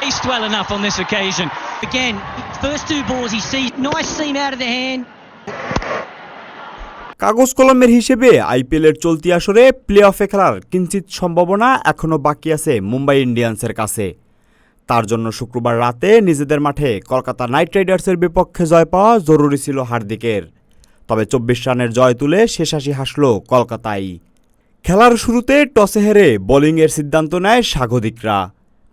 He's well enough on this occasion. Again, first two balls he sees, nice seam out of the hand. কাগজ কলমের হিসেবে আইপিএলের চলতি আসরে প্লে অফে খেলার কিঞ্চিত সম্ভাবনা এখনও বাকি আছে মুম্বাই ইন্ডিয়ান্সের কাছে। তার জন্য শুক্রবার রাতে নিজেদের মাঠে কলকাতা নাইট রাইডার্সের বিপক্ষে জয় পাওয়া জরুরি ছিল হার্দিকের। তবে 24 রানের জয় তুলে শেষ হাসি হাসল কলকাতায়। খেলার শুরুতে টসে হেরে বোলিংয়ের সিদ্ধান্ত নেয় স্বাগতিকরা।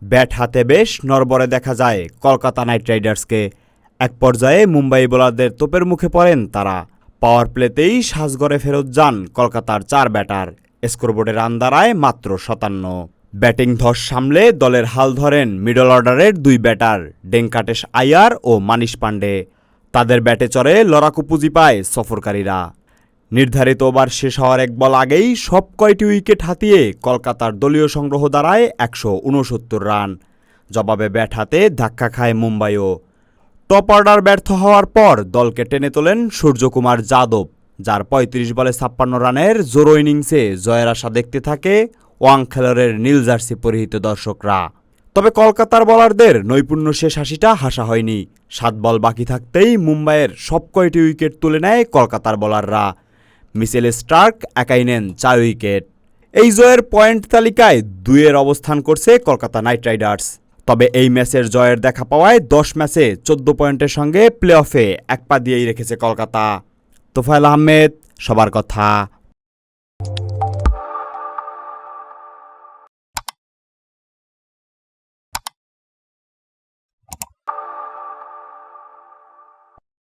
ব্যাট হাতে বেশ নড়বড়ে দেখা যায় কলকাতা নাইট রাইডার্সকে। এক পর্যায়ে মুম্বাই বোলারদের তোপের মুখে পড়েন তারা। পাওয়ার প্লেতেই সাজঘরে ফেরত যান কলকাতার 4 ব্যাটার। স্কোরবোর্ডে রান দাঁড়ায় মাত্র 57। ব্যাটিং ধস সামলে দলের হাল ধরেন মিডল অর্ডারের 2 ব্যাটার ভেঙ্কাটেশ আয়ার ও মানিশ পান্ডে। তাদের ব্যাটে চড়ে লড়াকু পুঁজি পায় সফরকারীরা। নির্ধারিত ওভার শেষ হওয়ার 1 বল আগেই সব কয়টি উইকেট হাতিয়ে কলকাতার দলীয় সংগ্রহ দাঁড়ায় 169 রান। জবাবে ব্যাট হাতে ধাক্কা খায় মুম্বাইও। টপ অর্ডার ব্যর্থ হওয়ার পর দলকে টেনে তোলেন সূর্যকুমার যাদব, যার 35 বলে 56 রানের জোরো ইনিংসে জয়ের আশা দেখতে থাকে ওয়াংখেড়ের নীল জার্সি পরিহিত দর্শকরা। তবে কলকাতার বোলারদের নৈপুণ্য শেষ হাসিটা হাসা হয়নি। 7 বল বাকি থাকতেই মুম্বাইয়ের সব কয়টি উইকেট তুলে নেয় কলকাতার বোলাররা। মিচেল স্টার্ক একাই নেন 4 উইকেট। এই জয়ের পয়েন্ট তালিকায় 2-এর অবস্থান করছে কলকাতা নাইট রাইডার্স। তবে এই ম্যাচের জয়ের দেখা পাওয়ায় 10 ম্যাচে 14 পয়েন্টের সঙ্গে প্লে অফে 1 পা দিয়েই রেখেছে কলকাতা। তোফায়েল আহমেদ, সবার কথা।